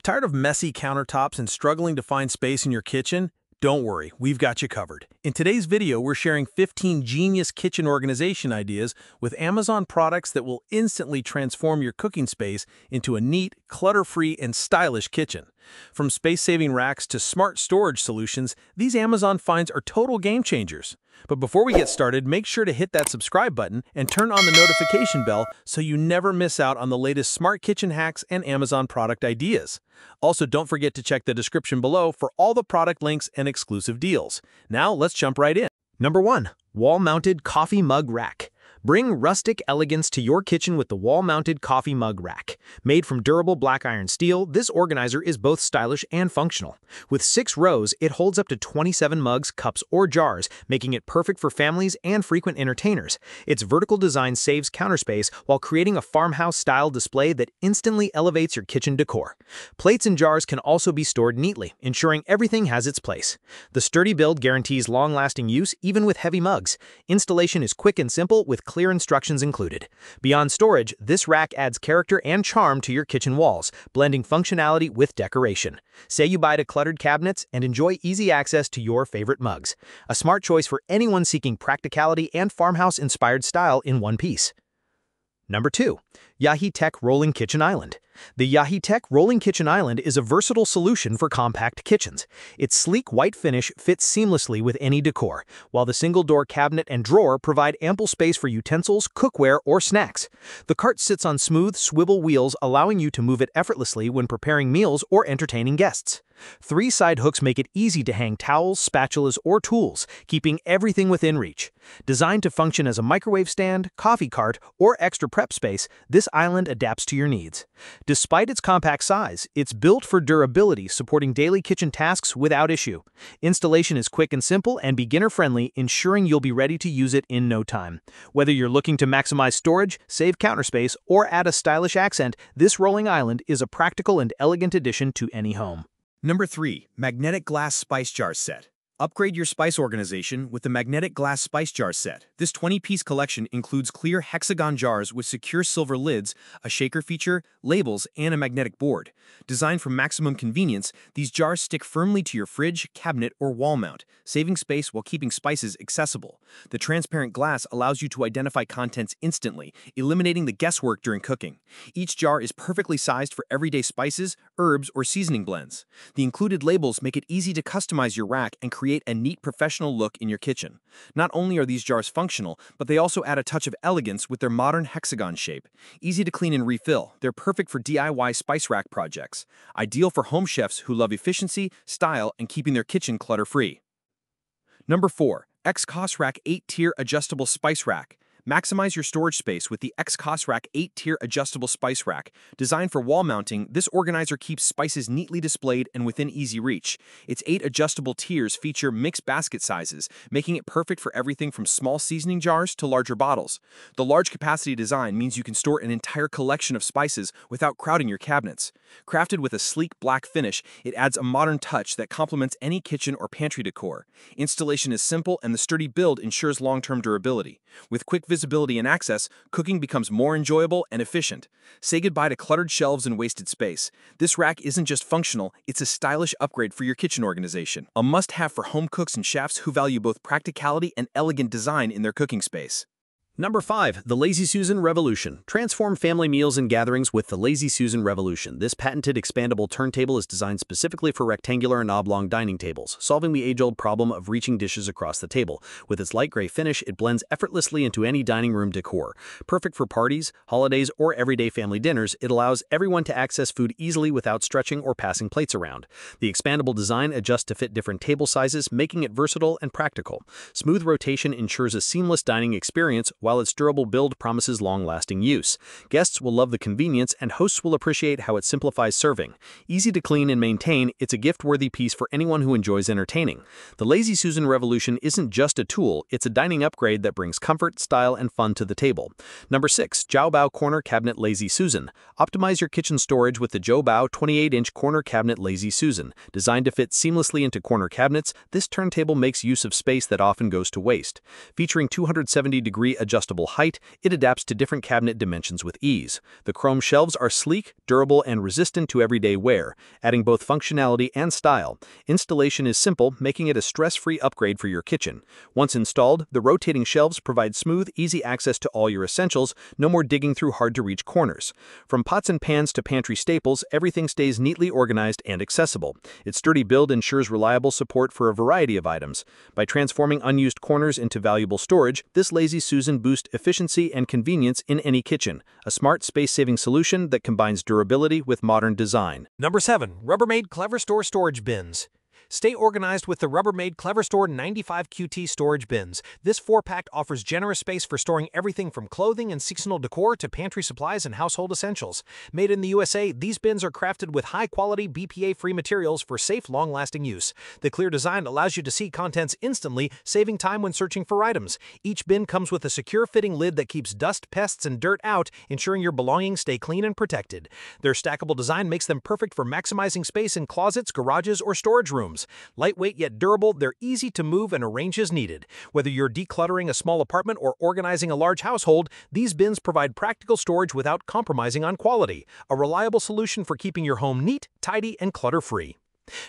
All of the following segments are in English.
Tired of messy countertops and struggling to find space in your kitchen? Don't worry, we've got you covered. In today's video, we're sharing 15 genius kitchen organization ideas with Amazon products that will instantly transform your cooking space into a neat, clutter-free, and stylish kitchen. From space-saving racks to smart storage solutions, these Amazon finds are total game changers. But before we get started, make sure to hit that subscribe button and turn on the notification bell so you never miss out on the latest smart kitchen hacks and Amazon product ideas. Also, don't forget to check the description below for all the product links and exclusive deals. Now, let's jump right in. Number 1. Wall-mounted coffee mug rack. Bring rustic elegance to your kitchen with the wall-mounted coffee mug rack. Made from durable black iron steel, this organizer is both stylish and functional. With 6 rows, it holds up to 27 mugs, cups, or jars, making it perfect for families and frequent entertainers. Its vertical design saves counter space while creating a farmhouse-style display that instantly elevates your kitchen decor. Plates and jars can also be stored neatly, ensuring everything has its place. The sturdy build guarantees long-lasting use even with heavy mugs. Installation is quick and simple with clear instructions included. Beyond storage, this rack adds character and charm to your kitchen walls, blending functionality with decoration. Say you buy decluttered cabinets and enjoy easy access to your favorite mugs. A smart choice for anyone seeking practicality and farmhouse-inspired style in one piece. Number 2. Yahitech Rolling Kitchen Island. The Yahitech Rolling Kitchen Island is a versatile solution for compact kitchens. Its sleek white finish fits seamlessly with any decor, while the single-door cabinet and drawer provide ample space for utensils, cookware, or snacks. The cart sits on smooth, swivel wheels, allowing you to move it effortlessly when preparing meals or entertaining guests. 3 side hooks make it easy to hang towels, spatulas, or tools, keeping everything within reach. Designed to function as a microwave stand, coffee cart, or extra prep space, this island adapts to your needs. Despite its compact size, it's built for durability, supporting daily kitchen tasks without issue. Installation is quick and simple and beginner-friendly, ensuring you'll be ready to use it in no time. Whether you're looking to maximize storage, save counter space, or add a stylish accent, this rolling island is a practical and elegant addition to any home. Number 3. Magnetic Glass Spice Jar Set. Upgrade your spice organization with the Magnetic Glass Spice Jar Set. This 20-piece collection includes clear hexagon jars with secure silver lids, a shaker feature, labels, and a magnetic board. Designed for maximum convenience, these jars stick firmly to your fridge, cabinet, or wall mount, saving space while keeping spices accessible. The transparent glass allows you to identify contents instantly, eliminating the guesswork during cooking. Each jar is perfectly sized for everyday spices, herbs, or seasoning blends. The included labels make it easy to customize your rack and create a neat professional look in your kitchen. Not only are these jars functional, but they also add a touch of elegance with their modern hexagon shape. Easy to clean and refill, they're perfect for DIY spice rack projects. Ideal for home chefs who love efficiency, style, and keeping their kitchen clutter-free. Number 4. XCOS Rack 8-Tier Adjustable Spice Rack. Maximize your storage space with the XCOS Rack 8-Tier Adjustable Spice Rack. Designed for wall mounting, this organizer keeps spices neatly displayed and within easy reach. Its 8 adjustable tiers feature mixed basket sizes, making it perfect for everything from small seasoning jars to larger bottles. The large capacity design means you can store an entire collection of spices without crowding your cabinets. Crafted with a sleek black finish, it adds a modern touch that complements any kitchen or pantry decor. Installation is simple and the sturdy build ensures long-term durability. With quick visibility and access, cooking becomes more enjoyable and efficient. Say goodbye to cluttered shelves and wasted space. This rack isn't just functional, it's a stylish upgrade for your kitchen organization. A must-have for home cooks and chefs who value both practicality and elegant design in their cooking space. Number 5. The Lazy Susan Revolution. Transform family meals and gatherings with the Lazy Susan Revolution. This patented expandable turntable is designed specifically for rectangular and oblong dining tables, solving the age-old problem of reaching dishes across the table. With its light gray finish, it blends effortlessly into any dining room decor. Perfect for parties, holidays, or everyday family dinners, it allows everyone to access food easily without stretching or passing plates around. The expandable design adjusts to fit different table sizes, making it versatile and practical. Smooth rotation ensures a seamless dining experience, while its durable build promises long-lasting use. Guests will love the convenience, and hosts will appreciate how it simplifies serving. Easy to clean and maintain, it's a gift-worthy piece for anyone who enjoys entertaining. The Lazy Susan Revolution isn't just a tool, it's a dining upgrade that brings comfort, style, and fun to the table. Number 6. Jiaobao Corner Cabinet Lazy Susan. Optimize your kitchen storage with the Jiaobao 28-inch Corner Cabinet Lazy Susan. Designed to fit seamlessly into corner cabinets, this turntable makes use of space that often goes to waste. Featuring 270-degree adjustable adjustable height, it adapts to different cabinet dimensions with ease. The chrome shelves are sleek, durable, and resistant to everyday wear, adding both functionality and style. Installation is simple, making it a stress-free upgrade for your kitchen. Once installed, the rotating shelves provide smooth, easy access to all your essentials, no more digging through hard-to-reach corners. From pots and pans to pantry staples, everything stays neatly organized and accessible. Its sturdy build ensures reliable support for a variety of items. By transforming unused corners into valuable storage, this Lazy Susan boosts efficiency and convenience in any kitchen, a smart space-saving solution that combines durability with modern design. Number 7. Rubbermaid Clever Store Storage Bins. Stay organized with the Rubbermaid Clever Store 95 QT storage bins. This 4-pack offers generous space for storing everything from clothing and seasonal decor to pantry supplies and household essentials. Made in the USA, these bins are crafted with high-quality BPA-free materials for safe, long-lasting use. The clear design allows you to see contents instantly, saving time when searching for items. Each bin comes with a secure fitting lid that keeps dust, pests, and dirt out, ensuring your belongings stay clean and protected. Their stackable design makes them perfect for maximizing space in closets, garages, or storage rooms. Lightweight yet durable, they're easy to move and arrange as needed. Whether you're decluttering a small apartment or organizing a large household, these bins provide practical storage without compromising on quality. A reliable solution for keeping your home neat, tidy, and clutter-free.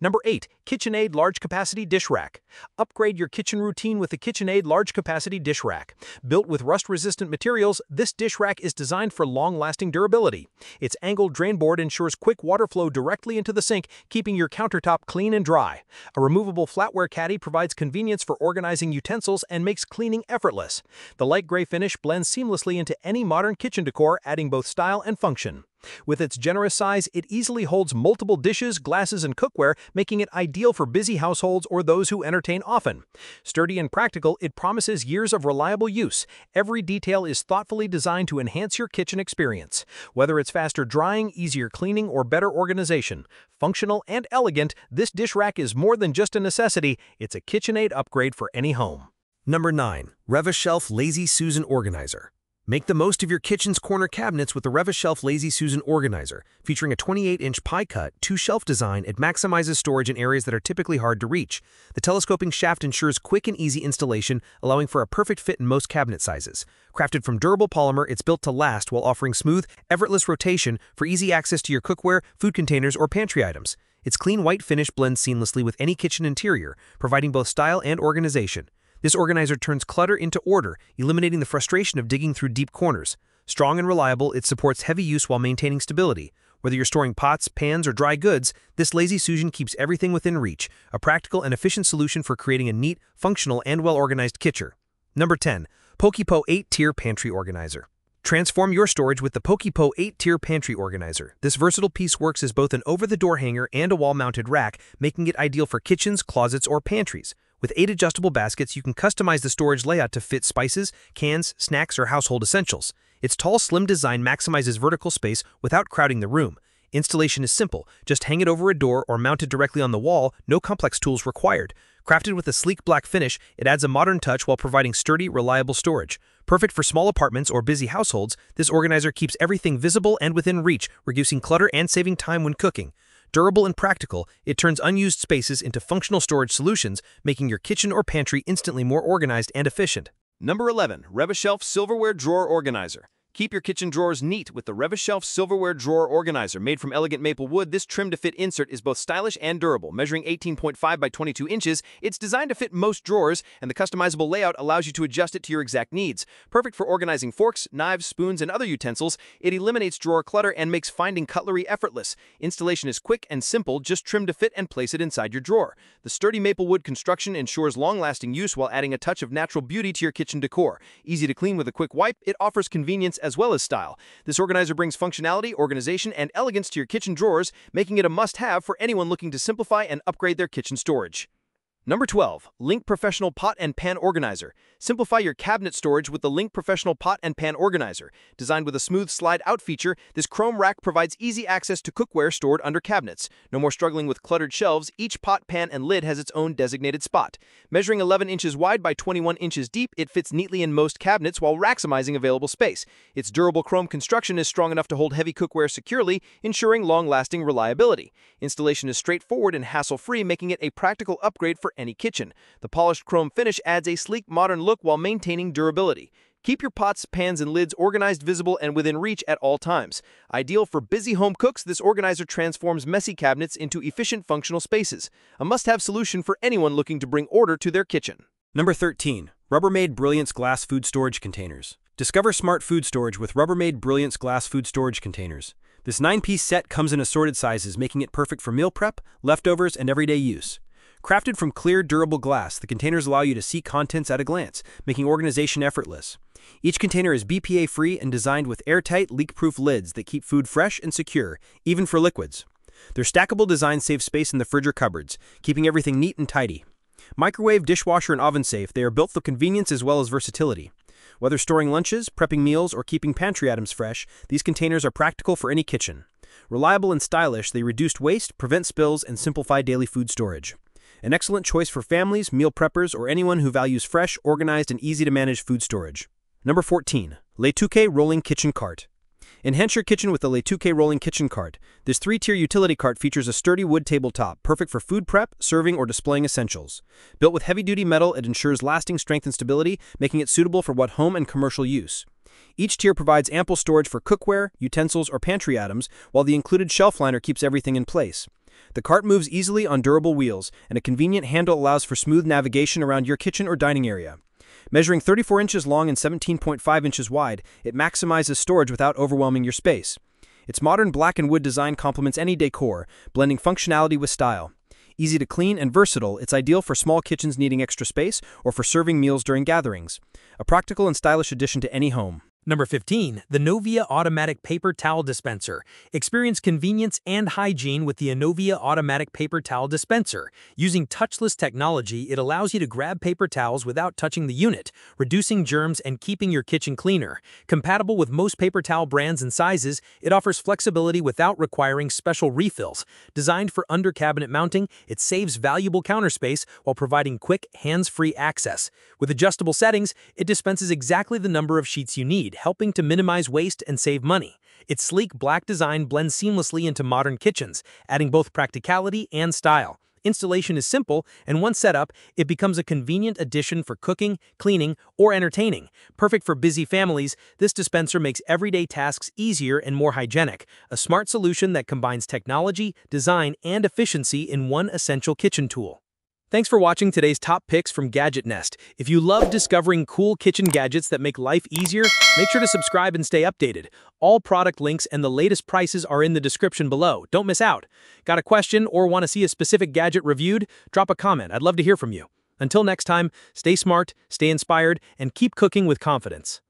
Number 8. KitchenAid Large Capacity Dish Rack. Upgrade your kitchen routine with the KitchenAid Large Capacity Dish Rack. Built with rust-resistant materials, this dish rack is designed for long-lasting durability. Its angled drain board ensures quick water flow directly into the sink, keeping your countertop clean and dry. A removable flatware caddy provides convenience for organizing utensils and makes cleaning effortless. The light gray finish blends seamlessly into any modern kitchen decor, adding both style and function. With its generous size, it easily holds multiple dishes, glasses, and cookware, making it ideal for busy households or those who entertain often. Sturdy and practical, it promises years of reliable use. Every detail is thoughtfully designed to enhance your kitchen experience. Whether it's faster drying, easier cleaning, or better organization, functional and elegant, this dish rack is more than just a necessity, it's a KitchenAid upgrade for any home. Number 9. Revashelf Lazy Susan Organizer. Make the most of your kitchen's corner cabinets with the Revashelf Lazy Susan Organizer. Featuring a 28-inch pie-cut, 2-shelf design, it maximizes storage in areas that are typically hard to reach. The telescoping shaft ensures quick and easy installation, allowing for a perfect fit in most cabinet sizes. Crafted from durable polymer, it's built to last while offering smooth, effortless rotation for easy access to your cookware, food containers, or pantry items. Its clean white finish blends seamlessly with any kitchen interior, providing both style and organization. This organizer turns clutter into order, eliminating the frustration of digging through deep corners. Strong and reliable, it supports heavy use while maintaining stability. Whether you're storing pots, pans, or dry goods, this Lazy Susan keeps everything within reach, a practical and efficient solution for creating a neat, functional, and well-organized kitchen. Number 10. PokePo 8-Tier Pantry Organizer. Transform your storage with the PokePo 8-Tier Pantry Organizer. This versatile piece works as both an over-the-door hanger and a wall-mounted rack, making it ideal for kitchens, closets, or pantries. With 8 adjustable baskets, you can customize the storage layout to fit spices, cans, snacks, or household essentials. Its tall, slim design maximizes vertical space without crowding the room. Installation is simple. Just hang it over a door or mount it directly on the wall, no complex tools required. Crafted with a sleek black finish, it adds a modern touch while providing sturdy, reliable storage. Perfect for small apartments or busy households, this organizer keeps everything visible and within reach, reducing clutter and saving time when cooking. Durable and practical, it turns unused spaces into functional storage solutions, making your kitchen or pantry instantly more organized and efficient. Number 11. Revashelf Silverware Drawer Organizer. Keep your kitchen drawers neat with the Revashelf Silverware Drawer Organizer. Made from elegant maple wood, this trim-to-fit insert is both stylish and durable. Measuring 18.5 by 22 inches, it's designed to fit most drawers, and the customizable layout allows you to adjust it to your exact needs. Perfect for organizing forks, knives, spoons, and other utensils, it eliminates drawer clutter and makes finding cutlery effortless. Installation is quick and simple, just trim to fit and place it inside your drawer. The sturdy maple wood construction ensures long-lasting use while adding a touch of natural beauty to your kitchen decor. Easy to clean with a quick wipe, it offers convenience as well as style. This organizer brings functionality, organization, and elegance to your kitchen drawers, making it a must-have for anyone looking to simplify and upgrade their kitchen storage. Number 12. Link Professional Pot and Pan Organizer. Simplify your cabinet storage with the Link Professional Pot and Pan Organizer. Designed with a smooth slide-out feature, this chrome rack provides easy access to cookware stored under cabinets. No more struggling with cluttered shelves, each pot, pan, and lid has its own designated spot. Measuring 11 inches wide by 21 inches deep, it fits neatly in most cabinets while maximizing available space. Its durable chrome construction is strong enough to hold heavy cookware securely, ensuring long-lasting reliability. Installation is straightforward and hassle-free, making it a practical upgrade for any kitchen. The polished chrome finish adds a sleek, modern look while maintaining durability. Keep your pots, pans, and lids organized, visible, and within reach at all times. Ideal for busy home cooks, this organizer transforms messy cabinets into efficient functional spaces. A must-have solution for anyone looking to bring order to their kitchen. Number 13. Rubbermaid Brilliance Glass Food Storage Containers. Discover smart food storage with Rubbermaid Brilliance Glass Food Storage Containers. This 9-piece set comes in assorted sizes, making it perfect for meal prep, leftovers, and everyday use. Crafted from clear, durable glass, the containers allow you to see contents at a glance, making organization effortless. Each container is BPA-free and designed with airtight, leak-proof lids that keep food fresh and secure, even for liquids. Their stackable design saves space in the fridge or cupboards, keeping everything neat and tidy. Microwave, dishwasher, and oven safe, they are built for convenience as well as versatility. Whether storing lunches, prepping meals, or keeping pantry items fresh, these containers are practical for any kitchen. Reliable and stylish, they reduce waste, prevent spills, and simplify daily food storage. An excellent choice for families, meal preppers, or anyone who values fresh, organized, and easy-to-manage food storage. Number 14. Le Touquet Rolling Kitchen Cart. Enhance your kitchen with the Le Touquet Rolling Kitchen Cart. This 3-tier utility cart features a sturdy wood tabletop, perfect for food prep, serving, or displaying essentials. Built with heavy-duty metal, it ensures lasting strength and stability, making it suitable for both home and commercial use. Each tier provides ample storage for cookware, utensils, or pantry items, while the included shelf liner keeps everything in place. The cart moves easily on durable wheels, and a convenient handle allows for smooth navigation around your kitchen or dining area. Measuring 34 inches long and 17.5 inches wide, it maximizes storage without overwhelming your space. Its modern black and wood design complements any decor, blending functionality with style. Easy to clean and versatile, it's ideal for small kitchens needing extra space or for serving meals during gatherings. A practical and stylish addition to any home. Number 15. The Enovia Automatic Paper Towel Dispenser. Experience convenience and hygiene with the Enovia Automatic Paper Towel Dispenser. Using touchless technology, it allows you to grab paper towels without touching the unit, reducing germs and keeping your kitchen cleaner. Compatible with most paper towel brands and sizes, it offers flexibility without requiring special refills. Designed for under-cabinet mounting, it saves valuable counter space while providing quick, hands-free access. With adjustable settings, it dispenses exactly the number of sheets you need, helping to minimize waste and save money. Its sleek black design blends seamlessly into modern kitchens, adding both practicality and style. Installation is simple, and once set up, it becomes a convenient addition for cooking, cleaning, or entertaining. Perfect for busy families, this dispenser makes everyday tasks easier and more hygienic, a smart solution that combines technology, design, and efficiency in one essential kitchen tool. Thanks for watching today's top picks from GadgetNest. If you love discovering cool kitchen gadgets that make life easier, make sure to subscribe and stay updated. All product links and the latest prices are in the description below. Don't miss out. Got a question or want to see a specific gadget reviewed? Drop a comment. I'd love to hear from you. Until next time, stay smart, stay inspired, and keep cooking with confidence.